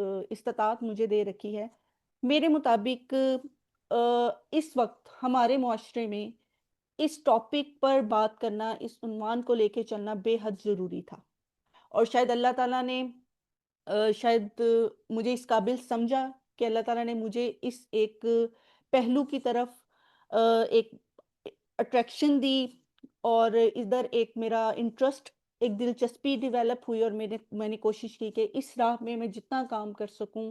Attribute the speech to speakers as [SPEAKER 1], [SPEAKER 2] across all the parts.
[SPEAKER 1] استطاعت مجھے دے رکھی ہے، میرے مطابق اس وقت ہمارے معاشرے میں اس ٹاپک پر بات کرنا، اس عنوان کو لے کے چلنا بے حد ضروری تھا، اور شاید اللہ تعالیٰ نے شاید مجھے اس قابل سمجھا کہ اللہ تعالیٰ نے مجھے اس ایک پہلو کی طرف ایک اٹریکشن دی، اور ادھر ایک میرا انٹرسٹ، ایک دلچسپی ڈیویلپ ہوئی، اور میں نے کوشش کی کہ اس راہ میں جتنا کام کر سکوں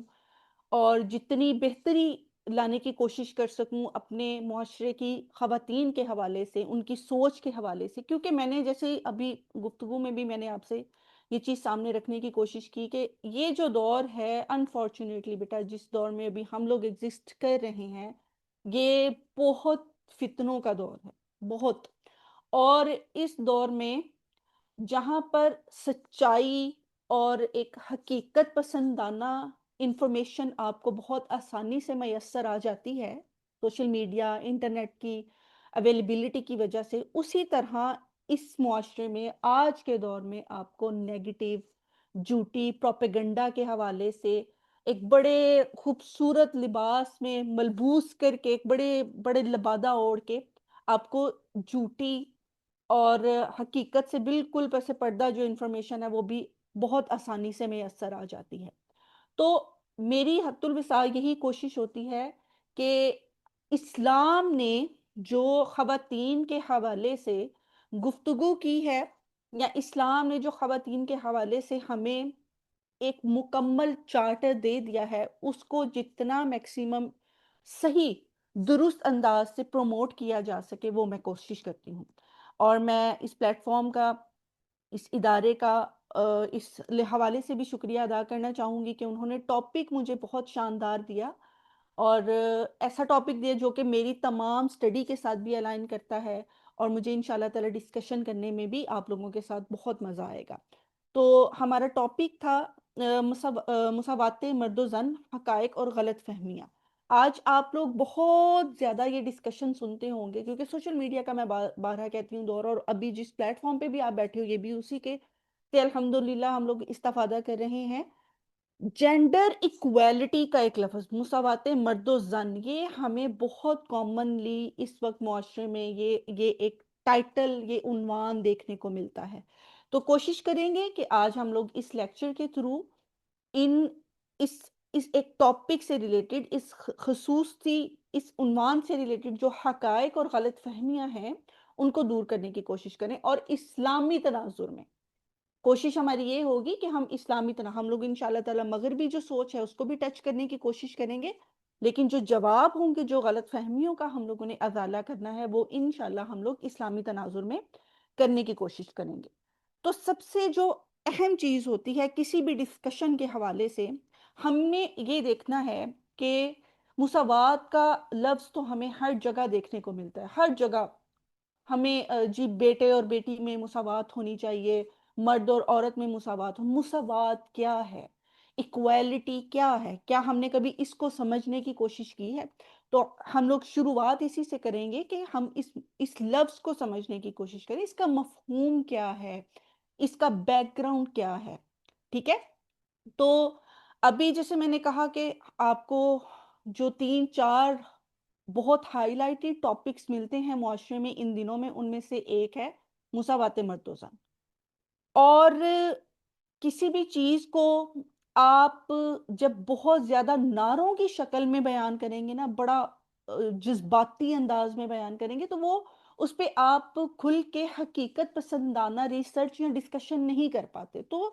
[SPEAKER 1] اور جتنی بہتری لانے کی کوشش کر سکوں اپنے معاشرے کی خواتین کے حوالے سے، ان کی سوچ کے حوالے سے، کیونکہ میں نے جیسے ابھی گفتگو میں بھی میں نے آپ سے یہ چیز سامنے رکھنے کی کوشش کی کہ یہ جو دور ہے انفارچونیٹلی بیٹا، جس دور میں ابھی ہم لوگ ایگزسٹ کر رہے ہیں، یہ بہت فتنوں کا دور ہے، بہت. اور اس دور میں جہاں پر سچائی اور ایک حقیقت پسندانہ انفارمیشن آپ کو بہت آسانی سے میسر آ جاتی ہے سوشل میڈیا انٹرنیٹ کی اویلیبلٹی کی وجہ سے، اسی طرح اس معاشرے میں آج کے دور میں آپ کو نیگیٹو جھوٹی پروپیگنڈا کے حوالے سے ایک بڑے خوبصورت لباس میں ملبوس کر کے، ایک بڑے بڑے لبادہ اوڑھ کے آپ کو جھوٹی اور حقیقت سے بالکل پس پردہ جو انفارمیشن ہے وہ بھی بہت آسانی سے میسر آ جاتی ہے. تو میری حد الوسع یہی کوشش ہوتی ہے کہ اسلام نے جو خواتین کے حوالے سے گفتگو کی ہے، یا اسلام نے جو خواتین کے حوالے سے ہمیں ایک مکمل چارٹر دے دیا ہے، اس کو جتنا میکسیمم صحیح درست انداز سے پروموٹ کیا جا سکے وہ میں کوشش کرتی ہوں. اور میں اس پلیٹ فارم کا، اس ادارے کا اس حوالے سے بھی شکریہ ادا کرنا چاہوں گی کہ انہوں نے ٹاپک مجھے بہت شاندار دیا، اور ایسا ٹاپک دیا جو کہ میری تمام سٹڈی کے ساتھ بھی الائن کرتا ہے، اور مجھے انشاءاللہ تعالی ڈسکشن کرنے میں بھی آپ لوگوں کے ساتھ بہت مزہ آئے گا. تو ہمارا ٹاپک تھا مساوات مرد و زن، حقائق اور غلط فہمیاں. آج آپ لوگ بہت زیادہ یہ ڈسکشن سنتے ہوں گے، کیونکہ سوشل میڈیا کا میں بارہا کہتی ہوں دور، اور ابھی جس پلیٹ فارم پہ بھی آپ بیٹھے ہو یہ بھی اسی کے سے الحمدللہ ہم لوگ استفادہ کر رہے ہیں. جینڈر ایکویلٹی کا ایک لفظ، مساوات مرد و زن، یہ ہمیں بہت کامنلی اس وقت معاشرے میں یہ ایک ٹائٹل، یہ عنوان دیکھنے کو ملتا ہے. تو کوشش کریں گے کہ آج ہم لوگ اس لیکچر کے تھرو ان اس اس ایک ٹاپک سے ریلیٹڈ، اس خصوصی اس عنوان سے ریلیٹڈ جو حقائق اور غلط فہمیاں ہیں ان کو دور کرنے کی کوشش کریں، اور اسلامی تناظر میں کوشش ہماری یہ ہوگی کہ ہم اسلامی ہم لوگ انشاءاللہ تعالی مغربی جو سوچ ہے اس کو بھی ٹچ کرنے کی کوشش کریں گے، لیکن جو جواب ہوں گے جو غلط فہمیوں کا ہم لوگوں نے ازالہ کرنا ہے وہ انشاءاللہ ہم لوگ اسلامی تناظر میں کرنے کی کوشش کریں گے. تو سب سے جو اہم چیز ہوتی ہے کسی بھی ڈسکشن کے حوالے سے، ہم نے یہ دیکھنا ہے کہ مساوات کا لفظ تو ہمیں ہر جگہ دیکھنے کو ملتا ہے، ہر جگہ ہمیں جی بیٹے اور بیٹی میں مساوات ہونی چاہیے، مرد اور عورت میں مساوات ہو. مساوات کیا ہے؟ ایکویلٹی کیا ہے؟ کیا ہم نے کبھی اس کو سمجھنے کی کوشش کی ہے؟ تو ہم لوگ شروعات اسی سے کریں گے کہ ہم اس لفظ کو سمجھنے کی کوشش کریں، اس کا مفہوم کیا ہے، اس کا بیک گراؤنڈ کیا ہے. ٹھیک ہے؟ تو ابھی جیسے میں نے کہا کہ آپ کو جو 3-4 بہت ہائی لائٹڈ ٹاپکس ملتے ہیں معاشرے میں ان دنوں میں، ان میں سے ایک ہے مساوات مرد و زن. اور کسی بھی چیز کو آپ جب بہت زیادہ نعروں کی شکل میں بیان کریں گے نا، بڑا جذباتی انداز میں بیان کریں گے، تو وہ اس پہ آپ کھل کے حقیقت پسندانہ ریسرچ یا ڈسکشن نہیں کر پاتے. تو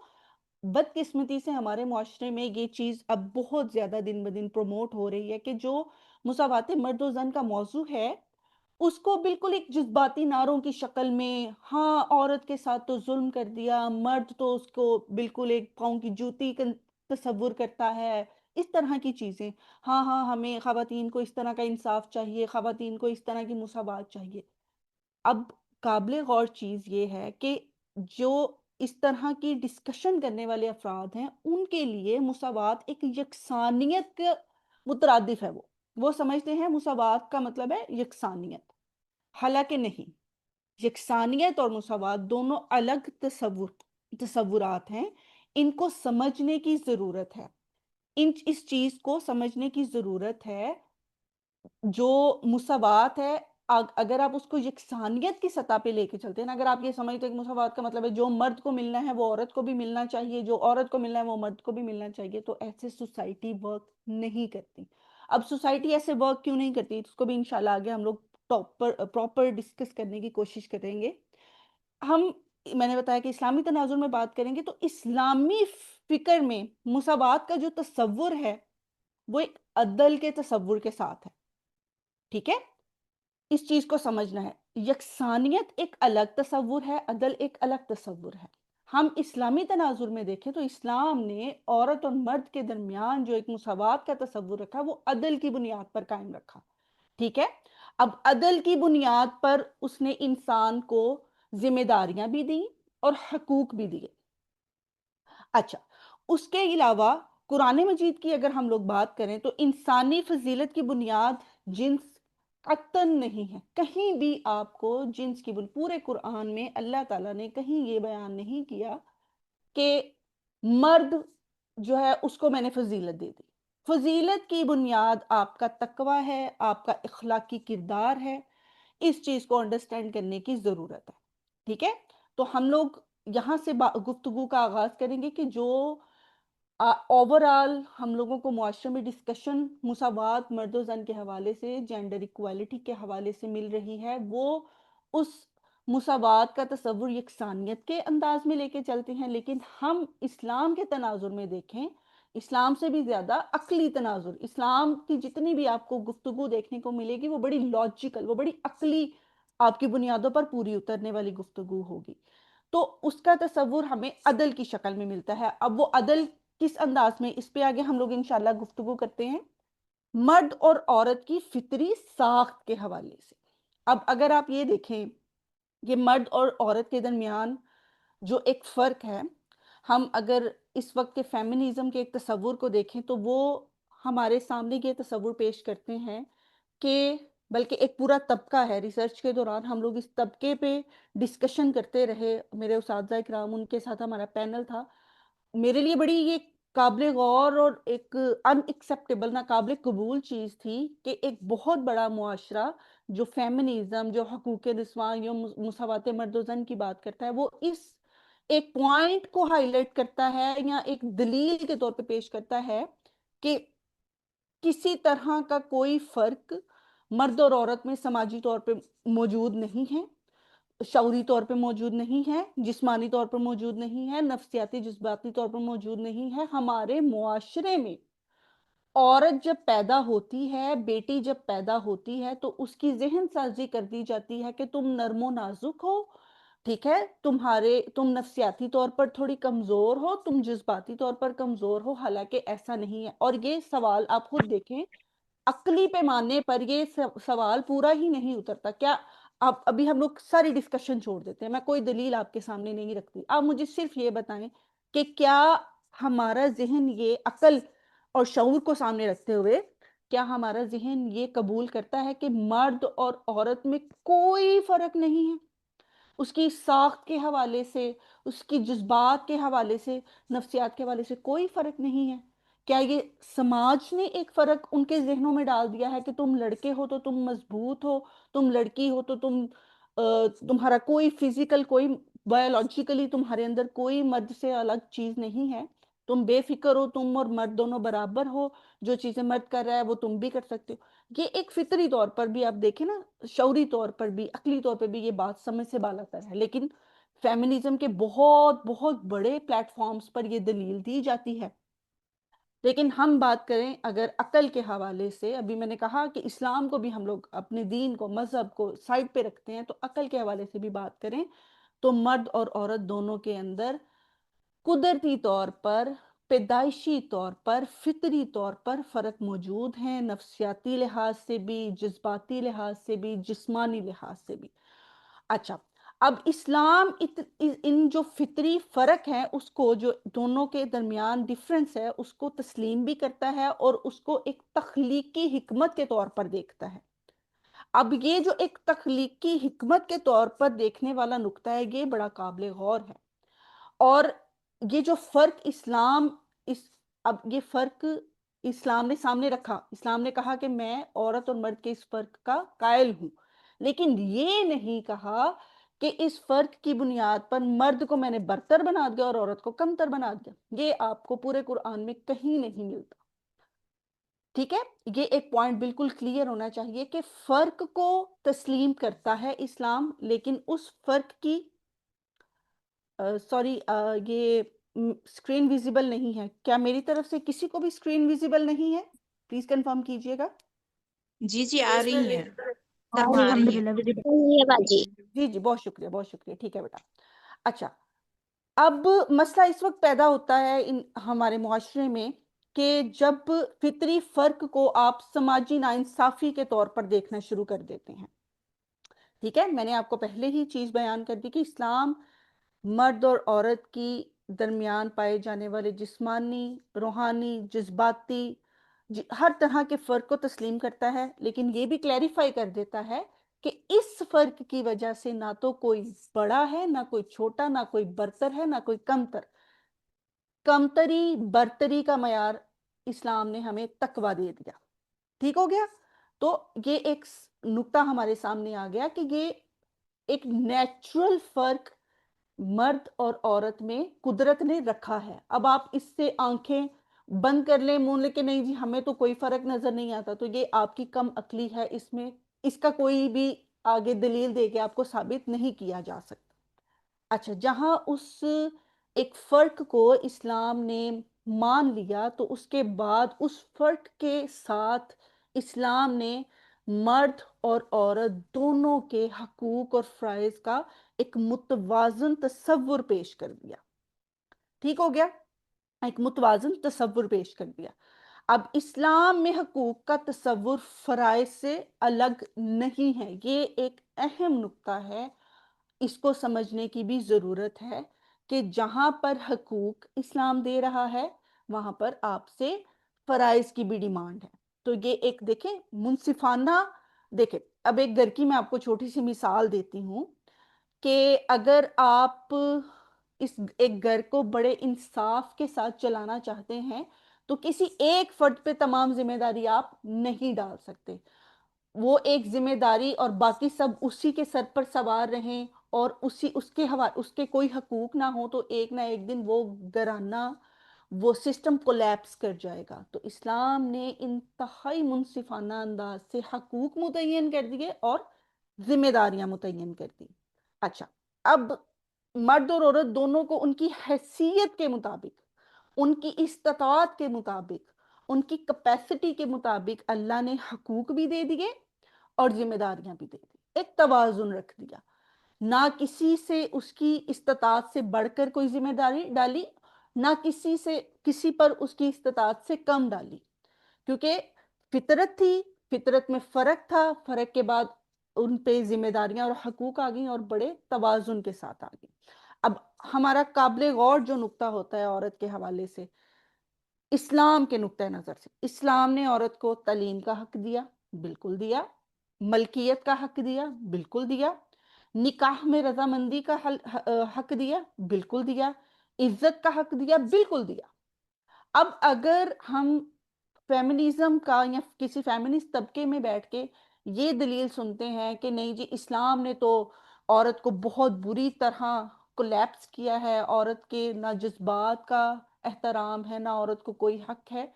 [SPEAKER 1] بدقسمتی سے ہمارے معاشرے میں یہ چیز اب بہت زیادہ دن بدن پروموٹ ہو رہی ہے کہ جو مساوات مرد و زن کا موضوع ہے اس کو بالکل ایک جذباتی نعروں کی شکل میں، ہاں عورت کے ساتھ تو ظلم کر دیا، مرد تو اس کو بالکل ایک پاؤں کی جوتی کا تصور کرتا ہے، اس طرح کی چیزیں. ہاں ہاں ہمیں خواتین کو اس طرح کا انصاف چاہیے، خواتین کو اس طرح کی مساوات چاہیے. اب قابل غور چیز یہ ہے کہ جو اس طرح کی ڈسکشن کرنے والے افراد ہیں ان کے لیے مساوات ایک یکسانیت کا مترادف ہے. وہ سمجھتے ہیں مساوات کا مطلب ہے یکسانیت، حالانکہ نہیں. یکسانیت اور مساوات دونوں الگ تصورات ہیں، ان کو سمجھنے کی ضرورت ہے. اس چیز کو سمجھنے کی ضرورت ہے، جو مساوات ہے، اگر آپ اس کو یکسانیت کی سطح پہ لے کے چلتے ہیں نا، اگر آپ یہ سمجھتے ہیں کہ مساوات کا مطلب ہے جو مرد کو ملنا ہے وہ عورت کو بھی ملنا چاہیے، جو عورت کو ملنا ہے وہ مرد کو بھی ملنا چاہیے، تو ایسے سوسائٹی ورک نہیں کرتی۔ اب سوسائٹی ایسے ورک کیوں نہیں کرتی، اس کو بھی انشاءاللہ آگے ہم لوگ پراپر ڈسکس کرنے کی کوشش کریں گے۔ ہم میں نے بتایا کہ اسلامی تناظر میں بات کریں گے تو اسلامی فکر میں مساوات کا جو تصور ہے وہ ایک عدل کے تصور کے ساتھ ہے، ٹھیک ہے؟ اس چیز کو سمجھنا ہے، یکسانیت ایک الگ تصور ہے، عدل ایک الگ تصور ہے۔ ہم اسلامی تناظر میں دیکھیں تو اسلام نے عورت اور مرد کے درمیان جو ایک مساوات کا تصور رکھا وہ عدل کی بنیاد پر قائم رکھا، ٹھیک ہے؟ اب عدل کی بنیاد پر اس نے انسان کو ذمہ داریاں بھی دیں اور حقوق بھی دیے۔ اچھا، اس کے علاوہ قرآن مجید کی اگر ہم لوگ بات کریں تو انسانی فضیلت کی بنیاد جنس قطعاً نہیں ہے، کہیں بھی آپ کو جنس کی پورے قرآن میں اللہ تعالیٰ نے کہیں یہ بیان نہیں کیا کہ مرد جو ہے اس کو میں نے فضیلت دے دی۔ فضیلت کی بنیاد آپ کا تقوی ہے، آپ کا اخلاقی کردار ہے، اس چیز کو انڈرسٹینڈ کرنے کی ضرورت ہے، ٹھیک ہے؟ تو ہم لوگ یہاں سے گفتگو کا آغاز کریں گے کہ جو اوورآل ہم لوگوں کو معاشرے میں ڈسکشن مساوات مرد و زن کے حوالے سے، جینڈر ایکوالٹی کے حوالے سے مل رہی ہے، وہ اس مساوات کا تصور یکسانیت کے انداز میں لے کے چلتے ہیں، لیکن ہم اسلام کے تناظر میں دیکھیں، اسلام سے بھی زیادہ عقلی تناظر، اسلام کی جتنی بھی آپ کو گفتگو دیکھنے کو ملے گی وہ بڑی لاجیکل، وہ بڑی عقلی آپ کی بنیادوں پر پوری اترنے والی گفتگو ہوگی۔ تو اس کا تصور ہمیں عدل کی شکل میں ملتا ہے۔ اب وہ عدل کس انداز میں، اس پہ آگے ہم لوگ انشاءاللہ گفتگو کرتے ہیں، مرد اور عورت کی فطری ساخت کے حوالے سے۔ اب اگر آپ یہ دیکھیں کہ مرد اور عورت کے درمیان جو ایک فرق ہے، ہم اگر اس وقت کے فیمنزم کے ایک تصور کو دیکھیں تو وہ ہمارے سامنے یہ تصور پیش کرتے ہیں کہ بلکہ ایک پورا طبقہ ہے، ریسرچ کے دوران ہم لوگ اس طبقے پہ ڈسکشن کرتے رہے، میرے اساتذہ اکرام ان کے ساتھ ہمارا پینل تھا، میرے لیے بڑی یہ قابل غور اور ایک ان ایکسیپٹیبل، ناقابل قبول چیز تھی کہ ایک بہت بڑا معاشرہ جو فیمنزم، جو حقوق نسواں، جو مساوات مرد و زن کی بات کرتا ہے، وہ اس ایک پوائنٹ کو ہائی لائٹ کرتا ہے یا ایک دلیل کے طور پہ پیش کرتا ہے کہ کسی طرح کا کوئی فرق مرد اور عورت میں سماجی طور پہ موجود نہیں ہے، شعوری طور پہ موجود نہیں ہے، جسمانی طور پر موجود نہیں ہے، نفسیاتی جذباتی طور پر موجود نہیں ہے۔ ہمارے معاشرے میں عورت جب پیدا ہوتی ہے، بیٹی جب پیدا ہوتی ہے تو اس کی ذہن سازی کر دی جاتی ہے کہ تم نرم و نازک ہو، ٹھیک ہے، تم نفسیاتی طور پر تھوڑی کمزور ہو، تم جذباتی طور پر کمزور ہو، حالانکہ ایسا نہیں ہے۔ اور یہ سوال آپ خود دیکھیں، عقلی پیمانے پر یہ سوال پورا ہی نہیں اترتا۔ کیا آپ ابھی ہم لوگ ساری ڈسکشن چھوڑ دیتے ہیں، میں کوئی دلیل آپ کے سامنے نہیں رکھتی، آپ مجھے صرف یہ بتائیں کہ کیا ہمارا ذہن یہ عقل اور شعور کو سامنے رکھتے ہوئے کیا ہمارا ذہن یہ قبول کرتا ہے کہ مرد اور عورت میں کوئی فرق نہیں ہے؟ اس کی ساخت کے حوالے سے، اس کی جذبات کے حوالے سے، نفسیات کے حوالے سے کوئی فرق نہیں ہے؟ کیا یہ سماج نے ایک فرق ان کے ذہنوں میں ڈال دیا ہے کہ تم لڑکے ہو تو تم مضبوط ہو، تم لڑکی ہو تو تمہارا کوئی فزیکل، کوئی بایولوجیکلی تمہارے اندر کوئی مرد سے الگ چیز نہیں ہے، تم بے فکر ہو، تم اور مرد دونوں برابر ہو، جو چیزیں مرد کر رہا ہے وہ تم بھی کر سکتے ہو؟ یہ ایک فطری طور پر بھی آپ دیکھیں نا، شعوری طور پر بھی، عقلی طور پر بھی یہ بات سمجھ سے بالا تر ہے، لیکن فیمنزم کے بہت بہت بڑے پلیٹ فارمز پر یہ دلیل دی جاتی ہے۔ لیکن ہم بات کریں اگر عقل کے حوالے سے، ابھی میں نے کہا کہ اسلام کو بھی ہم لوگ اپنے دین کو، مذہب کو سائڈ پہ رکھتے ہیں، تو عقل کے حوالے سے بھی بات کریں تو مرد اور عورت دونوں کے اندر قدرتی طور پر، پیدائشی طور پر، فطری طور پر فرق موجود ہیں، نفسیاتی لحاظ سے بھی، جذباتی لحاظ سے بھی، جسمانی لحاظ سے بھی۔ اچھا، اب اسلام ان جو فطری فرق ہے اس کو، جو دونوں کے درمیان ڈفرنس ہے، اس کو تسلیم بھی کرتا ہے اور اس کو ایک تخلیقی حکمت کے طور پر دیکھتا ہے۔ اب یہ جو ایک تخلیقی حکمت کے طور پر دیکھنے والا نقطہ ہے، یہ بڑا قابل غور ہے۔ اور یہ جو فرق اسلام، اس اب یہ فرق اسلام نے سامنے رکھا، اسلام نے کہا کہ میں عورت اور مرد کے اس فرق کا قائل ہوں، لیکن یہ نہیں کہا کہ اس فرق کی بنیاد پر مرد کو میں نے برتر بنا دیا اور عورت کو کمتر بنا دیا۔ یہ آپ کو پورے قرآن میں کہیں نہیں ملتا، ٹھیک ہے؟ یہ ایک پوائنٹ بالکل کلیئر ہونا چاہیے کہ فرق کو تسلیم کرتا ہے اسلام، لیکن اس فرق کی سوری یہ اسکرین ویزیبل نہیں ہے کیا؟ میری طرف سے کسی کو بھی اسکرین ویزیبل نہیں ہے؟ پلیز کنفرم کیجئے گا۔
[SPEAKER 2] جی جی آ رہی ہیں،
[SPEAKER 3] آ
[SPEAKER 2] سب
[SPEAKER 3] رہی
[SPEAKER 2] آ
[SPEAKER 3] ہے
[SPEAKER 2] رہی ہیں۔
[SPEAKER 3] باجی۔
[SPEAKER 1] جی جی بہت شکریہ، بہت شکریہ، ٹھیک ہے بیٹا۔ اچھا، اب مسئلہ اس وقت پیدا ہوتا ہے ہمارے معاشرے میں کہ جب فطری فرق کو آپ سماجی ناانصافی کے طور پر دیکھنا شروع کر دیتے ہیں، ٹھیک ہے؟ میں نے آپ کو پہلے ہی چیز بیان کر دی کہ اسلام مرد اور عورت کی درمیان پائے جانے والے جسمانی، روحانی، جذباتی ہر طرح کے فرق کو تسلیم کرتا ہے، لیکن یہ بھی کلیریفائی کر دیتا ہے کہ اس فرق کی وجہ سے نہ تو کوئی بڑا ہے، نہ کوئی چھوٹا، نہ کوئی برتر ہے، نہ کوئی کمتر۔ کمتری برتری کا معیار اسلام نے ہمیں تقویٰ دے دیا، ٹھیک ہو گیا؟ تو یہ ایک نقطہ ہمارے سامنے آ گیا کہ یہ ایک نیچرل فرق مرد اور عورت میں قدرت نے رکھا ہے۔ اب آپ اس سے آنکھیں بند کر لیں، منہ لے کے نہیں جی ہمیں تو کوئی فرق نظر نہیں آتا، تو یہ آپ کی کم عقلی ہے، اس کا کوئی بھی آگے دلیل دے کے آپ کو ثابت نہیں کیا جا سکتا۔ اچھا، جہاں اس ایک فرق کو اسلام نے مان لیا تو اس کے بعد اس فرق کے ساتھ اسلام نے مرد اور عورت دونوں کے حقوق اور فرائض کا ایک متوازن تصور پیش کر دیا، ٹھیک ہو گیا؟ ایک متوازن تصور پیش کر دیا۔ اب اسلام میں حقوق کا تصور فرائض سے الگ نہیں ہے، یہ ایک اہم نقطہ ہے، اس کو سمجھنے کی بھی ضرورت ہے کہ جہاں پر حقوق اسلام دے رہا ہے وہاں پر آپ سے فرائض کی بھی ڈیمانڈ ہے۔ تو یہ ایک دیکھیں منصفانہ، دیکھیں اب ایک گھر کی میں آپ کو چھوٹی سی مثال دیتی ہوں کہ اگر آپ اس ایک گھر کو بڑے انصاف کے ساتھ چلانا چاہتے ہیں تو کسی ایک فرد پہ تمام ذمہ داری آپ نہیں ڈال سکتے، وہ ایک ذمہ داری اور باقی سب اسی کے سر پر سوار رہیں اور اس کے کوئی حقوق نہ ہو تو ایک نہ ایک دن وہ گھرانہ، وہ سسٹم کولیپس کر جائے گا۔ تو اسلام نے انتہائی منصفانہ انداز سے حقوق متعین کر دیے اور ذمہ داریاں متعین کر دی۔ اچھا، اب مرد اور عورت دونوں کو ان کی حیثیت کے مطابق، ان کی استطاعت کے مطابق، ان کی کیپیسٹی کے مطابق اللہ نے حقوق بھی دے دیے اور ذمہ داریاں بھی دے دی، ایک توازن رکھ دیا، نہ کسی سے اس کی استطاعت سے بڑھ کر کوئی ذمہ داری ڈالی، نہ کسی پر اس کی استطاعت سے کم ڈالی، کیونکہ فطرت تھی، فطرت میں فرق تھا، فرق کے بعد ان پہ ذمہ داریاں اور حقوق آ گئیں اور بڑے توازن کے ساتھ آ گئیں۔ اب ہمارا قابل غور جو نقطہ ہوتا ہے عورت کے حوالے سے، اسلام کے نقطہ نظر سے، اسلام نے عورت کو تعلیم کا حق دیا، بالکل دیا، ملکیت کا حق دیا، بالکل دیا، نکاح میں رضامندی کا حق دیا، بالکل دیا، عزت کا حق دیا، بالکل دیا۔ اب اگر ہم فیمنزم کا یا کسی فیمنسٹ طبقے میں بیٹھ کے یہ دلیل سنتے ہیں کہ نہیں جی اسلام نے تو عورت کو بہت بری طرح کولیپس کیا ہے، عورت کے نہ جذبات کا احترام ہے، نہ عورت کو کوئی حق ہے،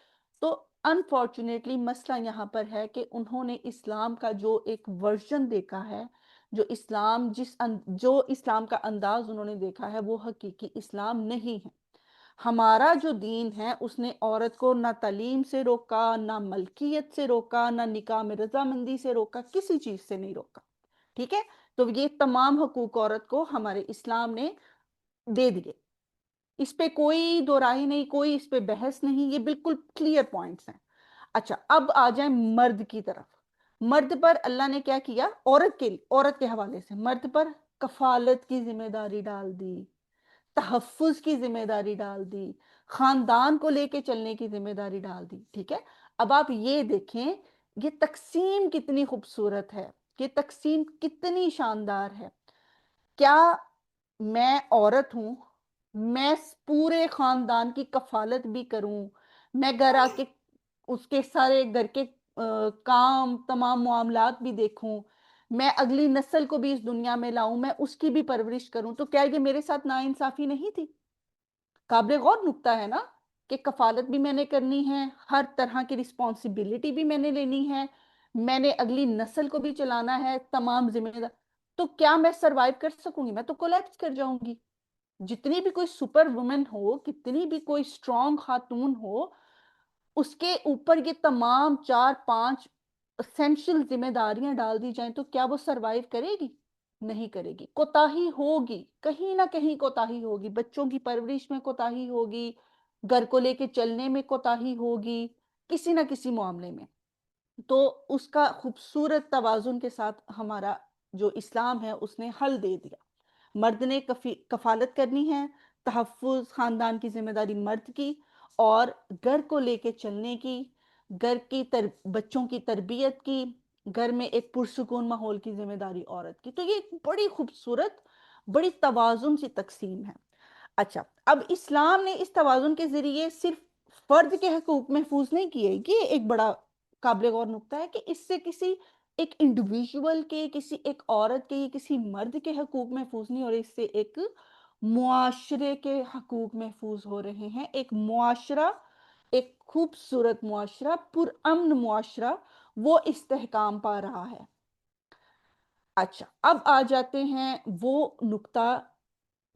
[SPEAKER 1] تو انفارچونیٹلی مسئلہ یہاں پر ہے کہ انہوں نے اسلام کا جو ایک ورژن دیکھا ہے، جو اسلام کا انداز انہوں نے دیکھا ہے وہ حقیقی اسلام نہیں ہے۔ ہمارا جو دین ہے اس نے عورت کو نہ تعلیم سے روکا، نہ ملکیت سے روکا، نہ نکاح میں رضامندی سے روکا، کسی چیز سے نہیں روکا، ٹھیک ہے؟ تو یہ تمام حقوق عورت کو ہمارے اسلام نے دے دیے، اس پہ کوئی دو رائے نہیں، کوئی اس پہ بحث نہیں، یہ بالکل کلیئر پوائنٹس ہیں۔ اچھا، اب آ جائیں مرد کی طرف۔ مرد پر اللہ نے کیا کیا؟ عورت کے حوالے سے مرد پر کفالت کی ذمہ داری ڈال دی، تحفظ کی ذمہ داری ڈال دی، خاندان کو لے کے چلنے کی ذمہ داری ڈال دی، ٹھیک ہے؟ اب آپ یہ دیکھیں یہ تقسیم کتنی خوبصورت ہے، یہ تقسیم کتنی شاندار ہے۔ کیا میں عورت ہوں، میں پورے خاندان کی کفالت بھی کروں، میں گھر آ کے اس کے سارے گھر کے کام، تمام معاملات بھی دیکھوں، میں اگلی نسل کو بھی اس دنیا میں لاؤں، میں اس کی بھی پرورش کروں، تو کیا یہ میرے ساتھ ناانصافی نہیں تھی؟ قابل غور نکتہ ہے نا، کہ کفالت بھی میں نے کرنی ہے، ہر طرح کی رسپانسبلٹی بھی میں نے لینی ہے، میں نے اگلی نسل کو بھی چلانا ہے، تمام ذمہ دار، تو کیا میں سروائیو کر سکوں گی؟ میں تو کولیپس کر جاؤں گی۔ جتنی بھی کوئی سپر وومن ہو، کتنی بھی کوئی اسٹرانگ خاتون ہو، اس کے اوپر یہ تمام 4-5 اسینشل ذمہ داریاں ڈال دی جائیں تو کیا وہ سروائیو کرے گی؟ نہیں کرے گی، کوتاہی ہوگی، کہیں نہ کہیں کوتاہی ہوگی، بچوں کی پرورش میں کوتاہی ہوگی، گھر کو لے کے چلنے میں کوتاہی ہوگی، کسی نہ کسی معاملے میں۔ تو اس کا خوبصورت توازن کے ساتھ ہمارا جو اسلام ہے اس نے حل دے دیا۔ مرد نے کفالت کرنی ہے، تحفظ، خاندان کی ذمہ داری مرد کی، اور گھر کو لے کے چلنے کی، گھر کی بچوں کی تربیت کی، گھر میں ایک پرسکون ماحول کی ذمہ داری عورت کی۔ تو یہ ایک بڑی خوبصورت، بڑی توازن سی تقسیم ہے۔ اچھا، اب اسلام نے اس توازن کے ذریعے صرف فرد کے حقوق محفوظ نہیں کیے، یہ ایک بڑا قابل غور نقطہ ہے کہ اس سے کسی ایک انڈیویژول کے، کسی ایک عورت کے، کسی مرد کے حقوق محفوظ نہیں ہو رہے، اس سے ایک معاشرے کے حقوق محفوظ ہو رہے ہیں۔ ایک معاشرہ، ایک خوبصورت معاشرہ، پرامن معاشرہ، وہ استحکام پا رہا ہے۔ اچھا، اب آ جاتے ہیں وہ نقطہ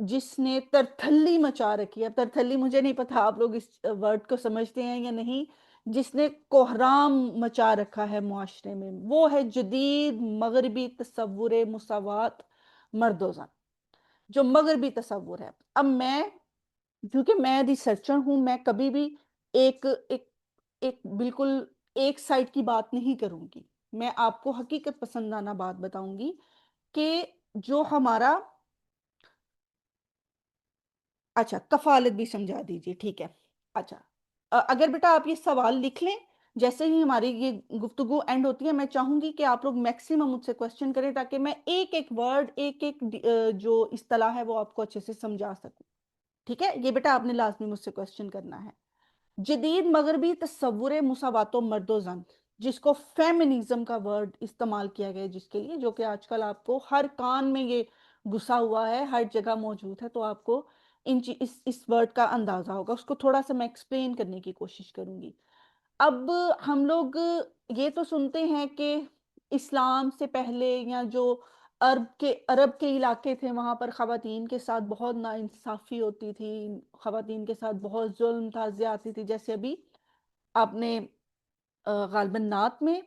[SPEAKER 1] جس نے ترتھلی مچا رکھی ہے۔ ترتھلی، مجھے نہیں پتا آپ لوگ اس ورڈ کو سمجھتے ہیں یا نہیں، جس نے کوہرام مچا رکھا ہے معاشرے میں، وہ ہے جدید مغربی تصور مساوات مرد و زن، جو مغربی تصور ہے۔ اب میں، کیونکہ میں ریسرچر ہوں، میں کبھی بھی ایک ایک ایک بالکل ایک سائڈ کی بات نہیں کروں گی، میں آپ کو حقیقت پسندانہ بات بتاؤں گی کہ جو ہمارا، اچھا کفالت بھی سمجھا دیجئے، ٹھیک ہے۔ اچھا، اگر بیٹا آپ یہ سوال لکھ لیں، جیسے ہی ہماری یہ گفتگو اینڈ ہوتی ہے، میں چاہوں گی کہ آپ لوگ میکسیمم مجھ سے کوسچن کریں تاکہ میں ایک ایک ورڈ، ایک ایک جو اصطلاح ہے وہ آپ کو اچھے سے سمجھا سکوں۔ ٹھیک ہے، یہ بیٹا آپ نے لازمی مجھ سے کوسچن کرنا ہے۔ جدید مغربی تصور مساوات و مرد و زن، جس کو فیمنزم کا ورڈ استعمال کیا گیا ہے جس کے لیے، جو کہ آج کل آپ کو ہر کان میں یہ گھسا ہوا ہے، ہر جگہ موجود ہے، تو آپ کو اس ورڈ کا اندازہ ہوگا۔ اس کو تھوڑا سا میں ایکسپلین کرنے کی کوشش کروں گی۔ اب ہم لوگ یہ تو سنتے ہیں کہ اسلام سے پہلے، یا جو عرب کے علاقے تھے، وہاں پر خواتین کے ساتھ بہت ناانصافی ہوتی تھی، خواتین کے ساتھ بہت ظلم تھا، زیادتی تھی، جیسے ابھی آپ نے غالباً نعت میں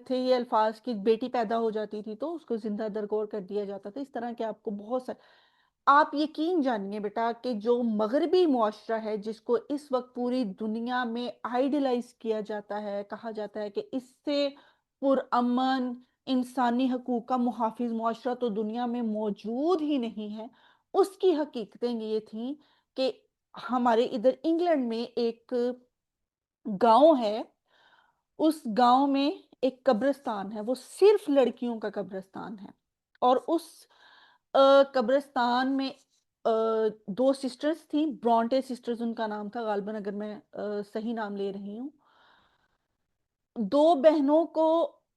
[SPEAKER 1] تھے یہ الفاظ کہ بیٹی پیدا ہو جاتی تھی تو اس کو زندہ درگور کر دیا جاتا تھا، اس طرح کے آپ کو بہت سارے۔ آپ یقین جانیے بیٹا کہ جو مغربی معاشرہ ہے، جس کو اس وقت پوری دنیا میں آئیڈیلائز کیا جاتا ہے، کہا جاتا ہے کہ اس سے پرامن انسانی حقوق کا محافظ معاشرہ تو دنیا میں موجود ہی نہیں ہے، اس کی حقیقتیں یہ تھیں کہ ہمارے ادھر انگلینڈ میں ایک گاؤں ہے، اس گاؤں میں ایک قبرستان ہے، وہ صرف لڑکیوں کا قبرستان ہے، اور اس قبرستان میں 2 سسٹرز تھیں، برونٹے سسٹرز ان کا نام تھا غالباً، اگر میں صحیح نام لے رہی ہوں۔ 2 بہنوں کو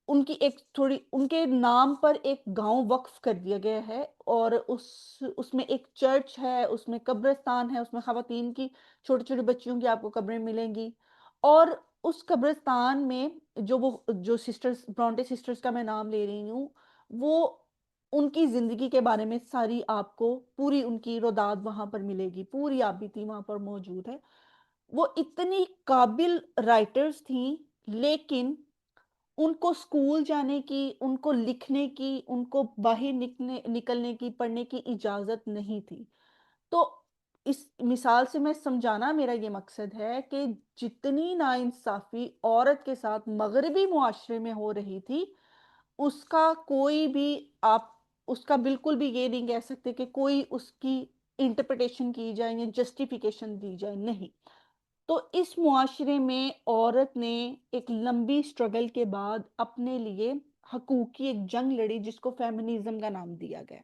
[SPEAKER 1] ان کی ایک تھوڑی ان کے نام پر ایک گاؤں وقف کر دیا گیا ہے، اور اس میں ایک چرچ ہے، اس میں قبرستان ہے، اس میں خواتین کی چھوٹی چھوٹی بچیوں کی آپ کو قبریں ملیں گی، اور اس قبرستان میں جو سسٹرز، برونٹے سسٹرز کا میں نام لے رہی ہوں، وہ ان کی زندگی کے بارے میں ساری آپ کو پوری ان کی روداد وہاں پر ملے گی، پوری آپ بیتی وہاں پر موجود ہے۔ وہ اتنی قابل رائٹرز تھیں، لیکن ان کو سکول جانے کی، ان کو لکھنے کی، ان کو باہر نکلنے کی، پڑھنے کی اجازت نہیں تھی۔ تو اس مثال سے میں سمجھانا میرا یہ مقصد ہے کہ جتنی ناانصافی عورت کے ساتھ مغربی معاشرے میں ہو رہی تھی، اس کا کوئی بھی، آپ اس کا بالکل بھی یہ نہیں کہہ سکتے کہ کوئی اس کی انٹرپریٹیشن کی جائے یا جسٹیفیکیشن دی جائے، نہیں۔ تو اس معاشرے میں عورت نے ایک لمبی سٹرگل کے بعد اپنے لیے حقوق کی ایک جنگ لڑی، جس کو فیمنزم کا نام دیا گیا۔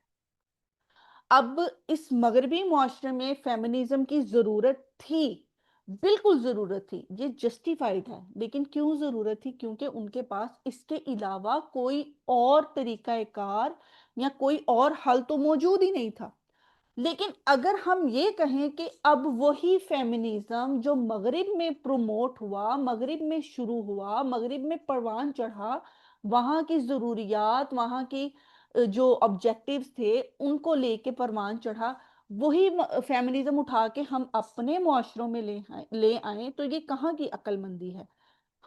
[SPEAKER 1] اب اس مغربی معاشرے میں فیمنزم کی ضرورت تھی، بالکل ضرورت تھی، یہ جسٹیفائڈ ہے، لیکن کیوں ضرورت تھی؟ کیونکہ ان کے پاس اس کے علاوہ کوئی اور طریقہ کار یا کوئی اور حل تو موجود ہی نہیں تھا۔ لیکن اگر ہم یہ کہیں کہ اب وہی فیمنزم جو مغرب میں پروموٹ ہوا، مغرب میں شروع ہوا، مغرب میں پروان چڑھا، وہاں کی ضروریات، وہاں کی جو آبجیکٹیوز تھے ان کو لے کے پروان چڑھا، وہی فیمنزم اٹھا کے ہم اپنے معاشروں میں لے آئیں، تو یہ کہاں کی عقل مندی ہے؟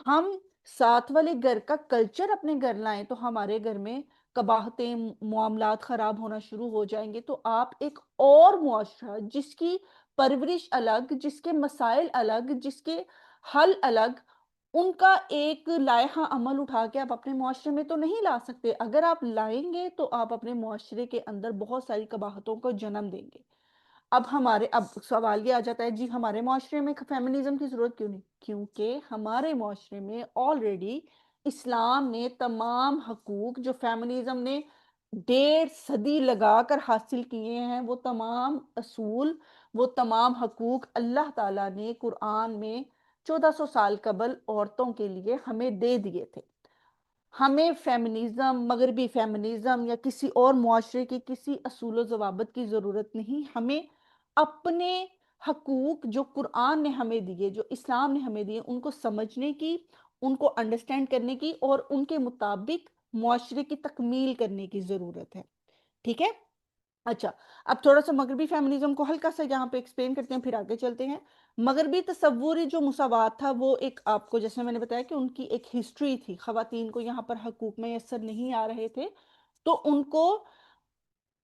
[SPEAKER 1] ہم ساتھ والے گھر کا کلچر اپنے گھر لائیں تو ہمارے گھر میں قباحتیں، معاملات خراب ہونا شروع ہو جائیں گے۔ تو آپ ایک اور معاشرہ جس کی پرورش الگ، جس کے مسائل الگ، جس کے حل الگ، ان کا ایک لائحہ عمل اٹھا کے آپ اپنے معاشرے میں تو نہیں لا سکتے۔ اگر آپ لائیں گے تو آپ اپنے معاشرے کے اندر بہت ساری قباحتوں کو جنم دیں گے۔ اب سوال یہ آ جاتا ہے، جی ہمارے معاشرے میں فیمنزم کی ضرورت کیوں نہیں؟ کیونکہ ہمارے معاشرے میں آلریڈی اسلام نے تمام حقوق جو فیمنزم نے 1.5 صدی لگا کر حاصل کیے ہیں، وہ تمام اصول، وہ تمام حقوق اللہ تعالیٰ نے قرآن میں 1400 سال قبل عورتوں کے لیے ہمیں دے دیے تھے۔ ہمیں فیمنزم، مغربی فیمنزم یا کسی اور معاشرے کے کسی اصول و ضوابط کی ضرورت نہیں۔ ہمیں اپنے حقوق جو قرآن نے ہمیں دیے، جو اسلام نے ہمیں دیے، ان کو سمجھنے کی، ان کو انڈرسٹینڈ کرنے کی اور ان کے مطابق معاشرے کی تکمیل کرنے کی ضرورت ہے۔ ٹھیک ہے؟ اچھا، اب تھوڑا سا مغربی فیمنزم کو ہلکا سا یہاں پہ ایکسپلین کرتے ہیں، پھر آگے چلتے ہیں۔ مغربی تصوری جو مساوات تھا، وہ ایک، آپ کو جیسے میں نے بتایا کہ ان کی ایک ہسٹری تھی، خواتین کو یہاں پر حقوق میسر نہیں آ رہے تھے، تو ان کو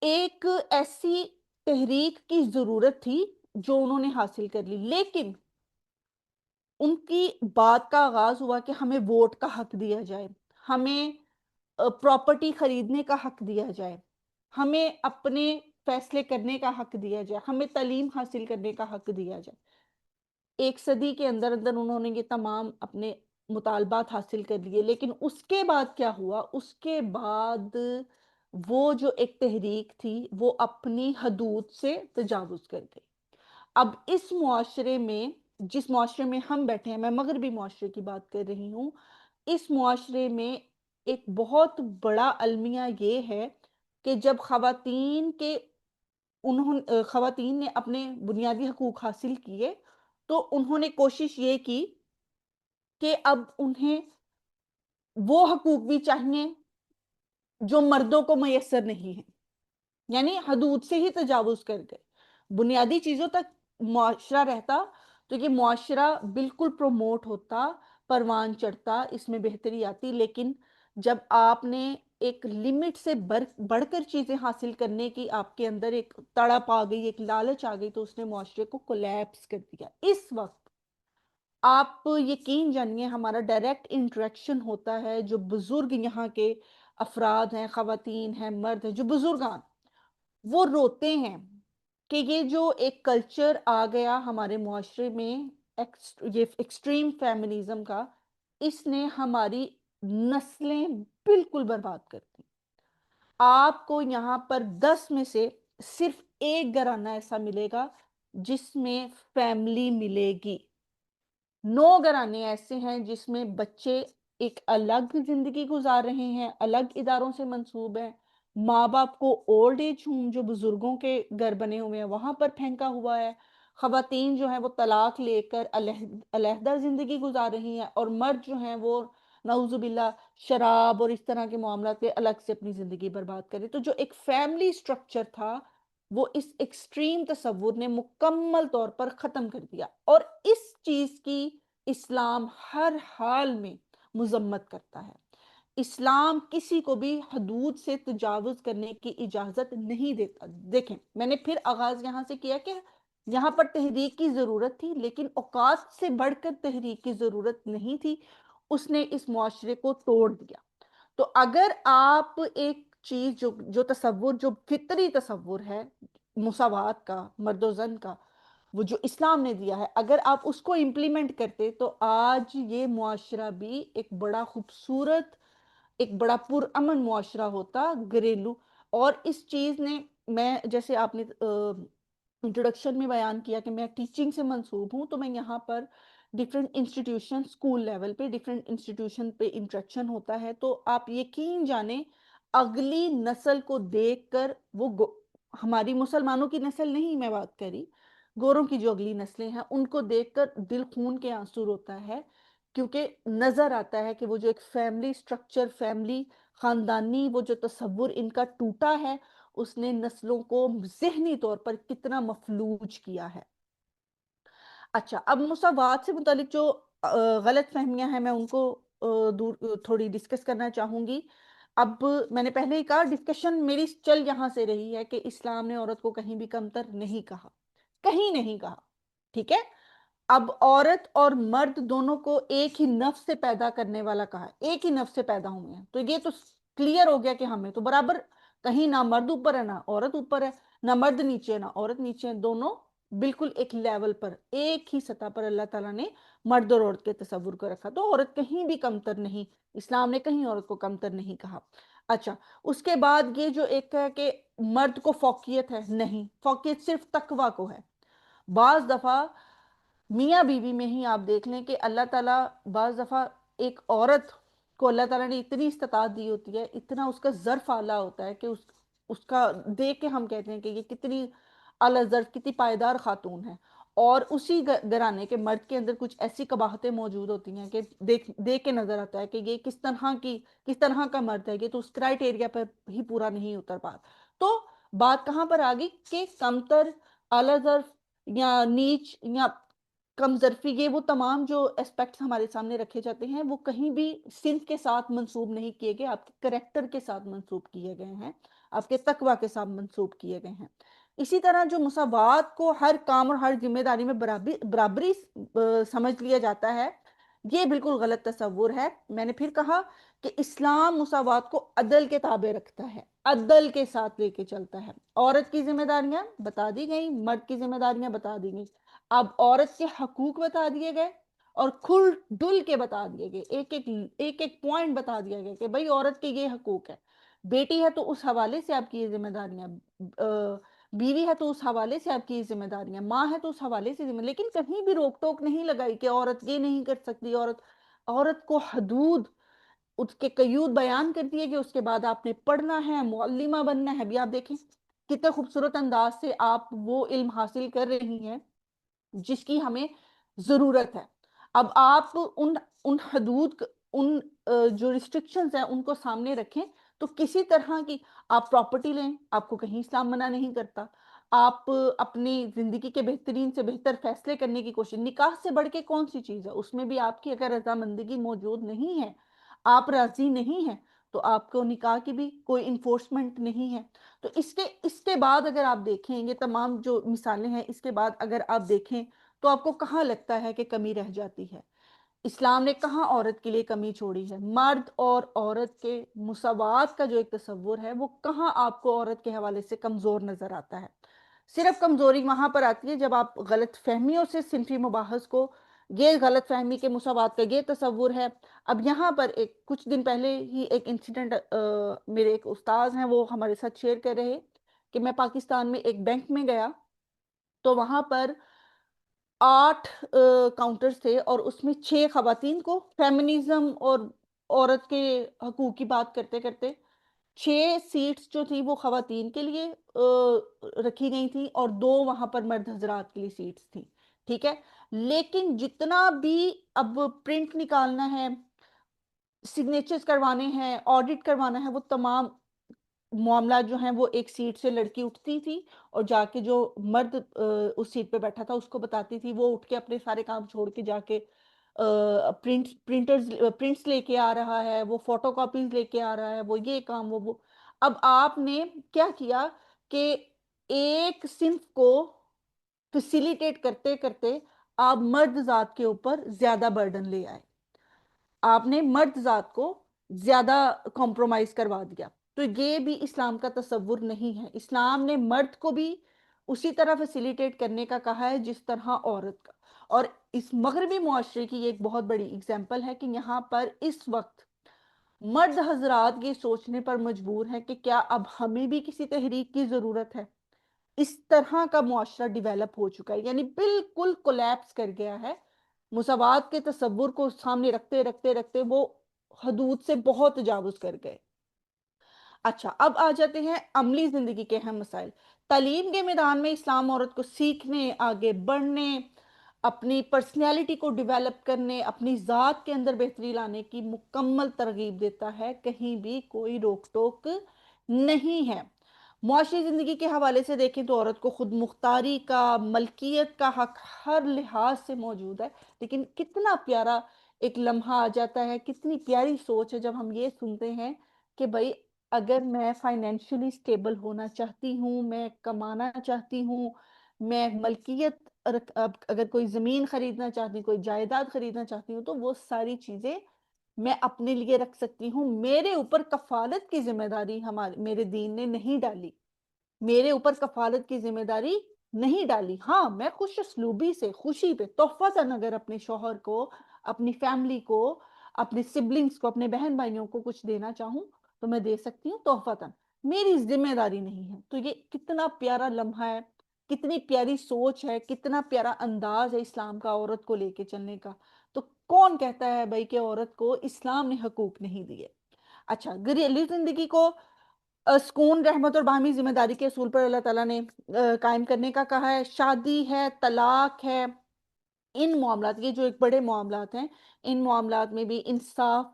[SPEAKER 1] ایک ایسی تحریک کی ضرورت تھی جو انہوں نے حاصل کر لی۔ لیکن ان کی بات کا آغاز ہوا کہ ہمیں ووٹ کا حق دیا جائے، ہمیں پراپرٹی خریدنے کا حق دیا جائے، ہمیں اپنے فیصلے کرنے کا حق دیا جائے، ہمیں تعلیم حاصل کرنے کا حق دیا جائے۔ 1 صدی کے اندر اندر انہوں نے یہ تمام اپنے مطالبات حاصل کر لیے، لیکن اس کے بعد کیا ہوا؟ اس کے بعد وہ جو ایک تحریک تھی وہ اپنی حدود سے تجاوز کر گئی۔ اب اس معاشرے میں، جس معاشرے میں ہم بیٹھے ہیں، میں مغربی معاشرے کی بات کر رہی ہوں، اس معاشرے میں ایک بہت بڑا المیہ یہ ہے کہ جب خواتین نے اپنے بنیادی حقوق حاصل کیے تو انہوں نے کوشش یہ کی کہ اب انہیں وہ حقوق بھی چاہیے جو مردوں کو میسر نہیں ہیں، یعنی حدود سے ہی تجاوز کر گئے۔ بنیادی چیزوں تک معاشرہ رہتا تو یہ معاشرہ بالکل پروموٹ ہوتا، پروان چڑھتا، اس میں بہتری آتی، لیکن جب آپ نے ایک لمٹ سے بڑھ کر چیزیں حاصل کرنے کی آپ کے اندر ایک تڑپ آ گئی، ایک لالچ آ گئی، تو اس نے معاشرے کو کولیپس کر دیا۔ اس وقت آپ یقین جانیے ہمارا ڈائریکٹ انٹریکشن ہوتا ہے، جو بزرگ یہاں کے افراد ہیں، خواتین ہیں، مرد ہیں، جو بزرگان، وہ روتے ہیں کہ یہ جو ایک کلچر آ گیا ہمارے معاشرے میں، یہ ایکسٹریم فیمنزم کا، اس نے ہماری نسلیں بالکل برباد کر دی۔ آپ کو یہاں پر 10 میں سے صرف ایک گھرانہ ایسا ملے گا جس میں فیملی ملے گی۔ 9 گھرانے ایسے ہیں جس میں بچے ایک الگ زندگی گزار رہے ہیں، الگ اداروں سے منسوب ہیں، ماں باپ کو اولڈ ایج ہوم جو بزرگوں کے گھر بنے ہوئے ہیں وہاں پر پھینکا ہوا ہے، خواتین جو ہیں وہ طلاق لے کر علیحدہ زندگی گزار رہی ہیں، اور مرد جو ہیں وہ نعوذ باللہ شراب اور اس طرح کے معاملات کے الگ سے اپنی زندگی برباد کرے۔ تو جو ایک فیملی سٹرکچر تھا وہ اس ایکسٹریم تصور نے مکمل طور پر ختم کر دیا، اور اس چیز کی اسلام ہر حال میں مذمت کرتا ہے۔ اسلام کسی کو بھی حدود سے تجاوز کرنے کی اجازت نہیں دیتا۔ دیکھیں، میں نے پھر آغاز یہاں سے کیا کہ یہاں پر تحریک کی ضرورت تھی، لیکن اوقات سے بڑھ کر تحریک کی ضرورت نہیں تھی، اس نے اس معاشرے کو توڑ دیا۔ تو اگر آپ ایک چیز جو تصور، جو فطری تصور ہے مساوات کا، مرد و زن کا، وہ جو اسلام نے دیا ہے، اگر آپ اس کو امپلیمنٹ کرتے تو آج یہ معاشرہ بھی ایک بڑا خوبصورت، ایک بڑا پرامن معاشرہ ہوتا، گھریلو۔ اور اس چیز نے، میں جیسے آپ نے انٹروڈکشن میں بیان کیا کہ میں ٹیچنگ سے منسوب ہوں، تو میں یہاں پر ڈفرینٹ انسٹیٹیوشن، اسکول لیول پہ ڈفرینٹ انسٹیٹیوشن پہ انٹریکشن ہوتا ہے، تو آپ یقین جانیں اگلی نسل کو دیکھ کر ہماری مسلمانوں کی نسل نہیں میں بات کری، گوروں کی جو اگلی نسلیں ہیں ان کو دیکھ کر دل خون کے آنسو ہوتا ہے، کیونکہ نظر آتا ہے کہ وہ جو ایک فیملی سٹرکچر، فیملی خاندانی وہ جو تصور ان کا ٹوٹا ہے، اس نے نسلوں کو ذہنی طور پر کتنا مفلوج کیا ہے۔ اچھا، اب مساوات سے متعلق جو غلط فہمیاں ہیں میں ان کو تھوڑی ڈسکس کرنا چاہوں گی۔ اب میں نے پہلے ہی کہا ڈسکشن میری چل یہاں سے رہی ہے کہ اسلام نے عورت کو کہیں بھی کمتر نہیں کہا، کہیں نہیں کہا، ٹھیک ہے؟ اب عورت اور مرد دونوں کو ایک ہی نفس سے پیدا کرنے والا کہا ہے، ایک ہی نفس سے پیدا ہوئے ہیں، تو یہ تو کلیئر ہو گیا کہ ہمیں تو برابر، کہیں نہ مرد اوپر ہے نہ عورت اوپر ہے، نہ مرد نیچے نہ عورت نیچے ہے، دونوں بالکل ایک لیول پر، ایک ہی سطح پر اللہ تعالیٰ نے مرد اور عورت کے تصور کو رکھا، تو عورت کہیں بھی کمتر نہیں، اسلام نے کہیں عورت کو کمتر نہیں کہا۔ اچھا، اس کے بعد یہ جو ایک ہے کہ مرد کو فوقیت ہے، نہیں، فوقیت صرف تقوی کو ہے۔ بعض دفعہ میاں بیوی میں ہی آپ دیکھ لیں کہ اللہ تعالیٰ بعض دفعہ ایک عورت کو اللہ تعالیٰ نے اتنی استطاعت دی ہوتی ہے، اتنا اس کا ظرف اعلیٰ ہوتا ہے کہ اس کا دیکھ کے ہم کہتے ہیں کہ یہ کتنی اعلیٰ ظرف، کتنی پائیدار خاتون ہے، اور اسی گھرانے کے مرد کے اندر کچھ ایسی قباحتیں موجود ہوتی ہیں کہ دیکھ کے نظر آتا ہے کہ یہ کس طرح کا مرد ہے، یہ تو اس کرائٹیریا پر ہی پورا نہیں اتر پا۔ تو بات کہاں پر آ گئی کہ کمتر، اعلیٰ ظرف یا نیچ یا کم ظرفی، یہ وہ تمام جو اسپیکٹس ہمارے سامنے رکھے جاتے ہیں وہ کہیں بھی صنف کے ساتھ منسوب نہیں کیے گئے، آپ کے کریکٹر کے ساتھ منسوب کیے گئے ہیں، آپ کے تقوی کے ساتھ منسوب کیے گئے ہیں۔ اسی طرح جو مساوات کو ہر کام اور ہر ذمہ داری میں برابری سمجھ لیا جاتا ہے، یہ بالکل غلط تصور ہے۔ میں نے پھر کہا کہ اسلام مساوات کو عدل کے تابع رکھتا ہے، عدل کے ساتھ لے کے چلتا ہے۔ عورت کی ذمہ داریاں بتا دی گئی، مرد کی ذمہ داریاں بتا دی گئی، اب عورت کے حقوق بتا دیے گئے اور کھل ڈل کے بتا دیے گئے، ایک پوائنٹ بتا دیا گیا کہ بھئی عورت کے یہ حقوق ہے، بیٹی ہے تو اس حوالے سے آپ کی یہ ذمہ داریاں، بیوی ہے تو اس حوالے سے آپ کی یہ ذمہ داریاں، ماں ہے تو اس حوالے سے ذمہ، لیکن کہیں بھی روک ٹوک نہیں لگائی کہ عورت یہ نہیں کر سکتی، عورت کو حدود، اس کے قیود بیان کر دیے کہ اس کے بعد آپ نے پڑھنا ہے، معلمہ بننا ہے۔ ابھی آپ دیکھیں کتنے خوبصورت انداز سے آپ وہ علم حاصل کر رہی ہیں جس کی ہمیں ضرورت ہے۔ اب آپ ان حدود، ان جو ریسٹرکشنز ہیں ان کو سامنے رکھیں تو کسی طرح کی آپ پراپرٹی لیں، آپ کو کہیں اسلام منع نہیں کرتا، آپ اپنی زندگی کے بہترین سے بہتر فیصلے کرنے کی کوشش، نکاح سے بڑھ کے کون سی چیز ہے، اس میں بھی آپ کی اگر رضامندگی موجود نہیں ہے، آپ راضی نہیں ہیں، تو آپ کو نکاح کی بھی کوئی انفورسمنٹ نہیں ہے۔ تو اس کے بعد اگر آپ دیکھیں یہ تمام جو مثالیں ہیں، اس کے بعد اگر آپ دیکھیں تو آپ کو کہاں لگتا ہے کہ کمی رہ جاتی ہے؟ اسلام نے کہاں عورت کے لیے کمی چھوڑی ہے؟ مرد اور عورت کے مساوات کا جو ایک تصور ہے وہ کہاں آپ کو عورت کے حوالے سے کمزور نظر آتا ہے؟ صرف کمزوری وہاں پر آتی ہے جب آپ غلط فہمیوں سے صنفی مباحث کو، یہ غلط فہمی کے مساوات کا یہ تصور ہے۔ اب یہاں پر کچھ دن پہلے ہی ایک انسیڈنٹ میرے ایک استاذ ہیں وہ ہمارے ساتھ شیئر کر رہے کہ میں پاکستان میں ایک بینک میں گیا تو وہاں پر 8 کاؤنٹرز تھے اور اس میں 6 خواتین کو فیمنزم اور عورت کے حقوق کی بات کرتے کرتے 6 سیٹس جو تھی وہ خواتین کے لیے رکھی گئی تھی اور 2 وہاں پر مرد حضرات کے لیے سیٹس تھیں، ٹھیک ہے؟ لیکن جتنا بھی اب پرنٹ نکالنا ہے، سگنیچرز کروانے ہیں، آڈٹ کروانا ہے، وہ تمام معاملات جو ہیں وہ ایک سیٹ سے لڑکی اٹھتی تھی اور جا کے جو مرد اس سیٹ پہ بیٹھا تھا اس کو بتاتی تھی، وہ اٹھ کے اپنے سارے کام چھوڑ کے جا کے پرنٹس لے کے آ رہا ہے، وہ فوٹو کاپیز لے کے آ رہا ہے، وہ یہ کام وہ۔ اب آپ نے کیا کیا کہ ایک صنف کو فیسیلیٹیٹ کرتے کرتے آپ مرد ذات کے اوپر زیادہ برڈن لے آئے، آپ نے مرد ذات کو زیادہ کمپرومائز کروا دیا۔ تو یہ بھی اسلام کا تصور نہیں ہے، اسلام نے مرد کو بھی اسی طرح فیسیلیٹیٹ کرنے کا کہا ہے جس طرح عورت کا۔ اور اس مغربی معاشرے کی ایک بہت بڑی اگزامپل ہے کہ یہاں پر اس وقت مرد حضرات یہ سوچنے پر مجبور ہیں کہ کیا اب ہمیں بھی کسی تحریک کی ضرورت ہے؟ اس طرح کا معاشرہ ڈیویلپ ہو چکا ہے، یعنی بالکل کولیپس کر گیا ہے۔ مساوات کے تصور کو سامنے رکھتے رکھتے رکھتے وہ حدود سے بہت تجاوز کر گئے۔ اچھا، اب آ جاتے ہیں عملی زندگی کے اہم مسائل۔ تعلیم کے میدان میں اسلام عورت کو سیکھنے، آگے بڑھنے، اپنی پرسنالٹی کو ڈیویلپ کرنے، اپنی ذات کے اندر بہتری لانے کی مکمل ترغیب دیتا ہے، کہیں بھی کوئی روک ٹوک نہیں ہے۔ معاشی زندگی کے حوالے سے دیکھیں تو عورت کو خود مختاری کا، ملکیت کا حق ہر لحاظ سے موجود ہے۔ لیکن کتنا پیارا ایک لمحہ آ جاتا ہے، کتنی پیاری سوچ ہے جب ہم یہ سنتے ہیں کہ بھائی اگر میں فائنینشلی سٹیبل ہونا چاہتی ہوں، میں کمانا چاہتی ہوں، میں ملکیت اگر کوئی زمین خریدنا چاہتی ہوں، کوئی جائیداد خریدنا چاہتی ہوں، تو وہ ساری چیزیں میں اپنے لیے رکھ سکتی ہوں۔ میرے اوپر کفالت کی ذمہ داری میرے دین نے نہیں ڈالی، میرے اوپر کفالت کی ذمہ داری نہیں ڈالی۔ ہاں، میں خوش اسلوبی سے، خوشی پہ تحفتاً اگر اپنے شوہر کو، اپنی فیملی کو، اپنے سبلنگز کو، اپنے بہن بھائیوں کو کچھ دینا چاہوں تو میں دے سکتی ہوں تحفتاً، میری ذمہ داری نہیں ہے۔ تو یہ کتنا پیارا لمحہ ہے، کتنی پیاری سوچ ہے، کتنا پیارا انداز ہے اسلام کا عورت کو لے کے چلنے کا۔ تو کون کہتا ہے بھائی کہ عورت کو اسلام نے حقوق نہیں دیے؟ اچھا، گھریلو زندگی کو سکون، رحمت اور باہمی ذمہ داری کے اصول پر اللہ تعالیٰ نے قائم کرنے کا کہا ہے۔ شادی ہے، طلاق ہے، ان معاملات، یہ جو ایک بڑے معاملات ہیں، ان معاملات میں بھی انصاف،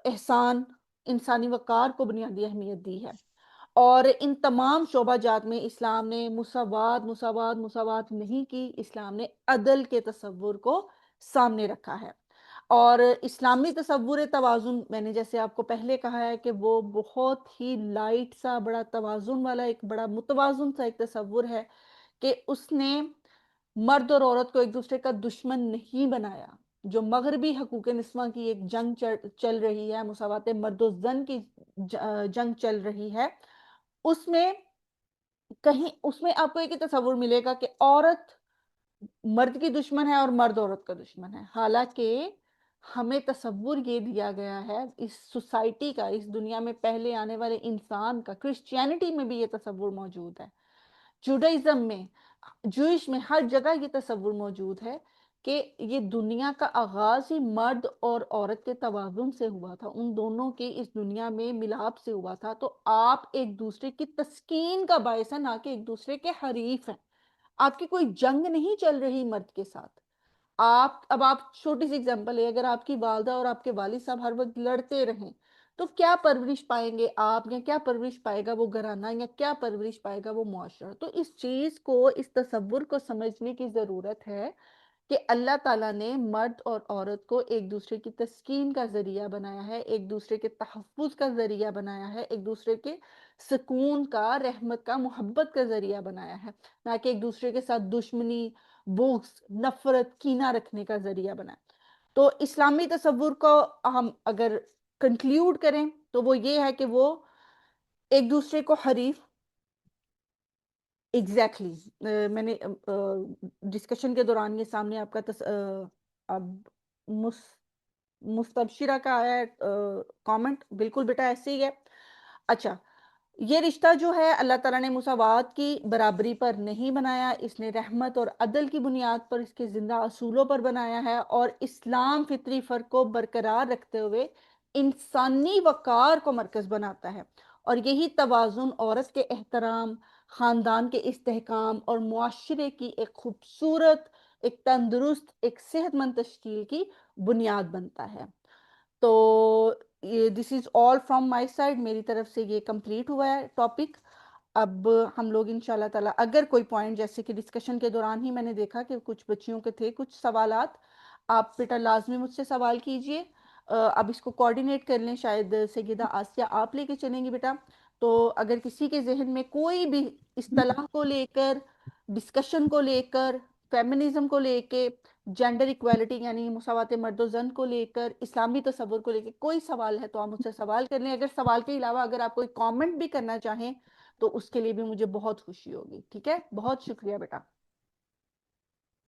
[SPEAKER 1] احسان، انسانی وقار کو بنیادی اہمیت دی ہے۔ اور ان تمام شعبہ جات میں اسلام نے مساوات مساوات مساوات نہیں کی، اسلام نے عدل کے تصور کو سامنے رکھا ہے۔ اور اسلامی تصور توازن، میں نے جیسے آپ کو پہلے کہا ہے کہ وہ بہت ہی لائٹ سا، بڑا توازن والا، ایک بڑا متوازن سا ایک تصور ہے کہ اس نے مرد اور عورت کو ایک دوسرے کا دشمن نہیں بنایا۔ جو مغربی حقوق نسواں کی ایک جنگ چل رہی ہے، مساوات مرد و زن کی جنگ چل رہی ہے، اس میں کہیں اس میں آپ کو ایک تصور ملے گا کہ عورت مرد کی دشمن ہے اور مرد عورت کا دشمن ہے۔ حالانکہ ہمیں تصور یہ دیا گیا ہے اس سوسائٹی کا، اس دنیا میں پہلے آنے والے انسان کا، کرسچینٹی میں بھی یہ تصور موجود ہے، جوڈائزم میں، جوئش میں، ہر جگہ یہ تصور موجود ہے کہ یہ دنیا کا آغاز ہی مرد اور عورت کے توازن سے ہوا تھا، ان دونوں کے اس دنیا میں ملاپ سے ہوا تھا۔ تو آپ ایک دوسرے کی تسکین کا باعث ہے، نہ کہ ایک دوسرے کے حریف ہیں۔ آپ کی کوئی جنگ نہیں چل رہی مرد کے ساتھ۔ اب آپ چھوٹی سی اگزامپل ہے، اگر آپ کی والدہ اور آپ کے والد صاحب ہر وقت لڑتے رہیں تو کیا پرورش پائیں گے آپ، یا کیا پرورش پائے گا وہ گھرانہ، یا کیا پرورش پائے گا وہ معاشرہ؟ تو اس چیز کو، اس تصور کو سمجھنے کی ضرورت ہے کہ اللہ تعالیٰ نے مرد اور عورت کو ایک دوسرے کی تسکین کا ذریعہ بنایا ہے، ایک دوسرے کے تحفظ کا ذریعہ بنایا ہے، ایک دوسرے کے سکون کا، رحمت کا، محبت کا ذریعہ بنایا ہے، نہ کہ ایک دوسرے کے ساتھ دشمنی، بغض، نفرت، کینہ رکھنے کا ذریعہ بنایا۔ تو اسلامی تصور کو ہم اگر کنکلیوڈ کریں تو وہ یہ ہے کہ وہ ایک دوسرے کو حریف، ایگزیکٹلی میں نے ڈسکشن کے دوران یہ سامنے آپ کا اب مستبشرہ کا آیا ہے کامنٹ، بالکل بیٹا ایسے ہی ہے۔ اچھا، یہ رشتہ جو ہے اللہ تعالیٰ نے مساوات کی، برابری پر نہیں بنایا، اس نے رحمت اور عدل کی بنیاد پر، اس کے زندہ اصولوں پر بنایا ہے، اور اسلام فطری فرق کو برقرار رکھتے ہوئے انسانی وقار کو مرکز بناتا ہے۔ اور یہی توازن عورت کے احترام، خاندان کے استحکام اور معاشرے کی ایک خوبصورت، ایک تندرست، ایک صحت مند تشکیل کی بنیاد بنتا ہے۔ تو دس از آل فرام مائی سائڈ، میری طرف سے یہ کمپلیٹ ہوا ہے ٹاپک۔ اب ہم لوگ انشاءاللہ تعالیٰ اگر کوئی پوائنٹ، جیسے کہ ڈسکشن کے دوران ہی میں نے دیکھا کہ کچھ بچیوں کے تھے کچھ سوالات، آپ بیٹا لازمی مجھ سے سوال کیجئے۔ اب اس کو کوارڈینیٹ کر لیں، شاید سیدہ آسیہ آپ لے کے چلیں گی بیٹا۔ تو اگر کسی کے ذہن میں کوئی بھی اصطلاح کو لے کر، ڈسکشن کو لے کر، فیمنزم کو لے کے، جینڈر ایکویلٹی یعنی مساوات مرد و زن کو لے کر، اسلامی تصور کو لے کے کوئی سوال ہے تو آپ مجھ سے سوال کر لیں۔ اگر سوال کے علاوہ اگر آپ کوئی کامنٹ بھی کرنا چاہیں تو اس کے لیے بھی مجھے بہت خوشی ہوگی۔ ٹھیک ہے، بہت شکریہ بیٹا۔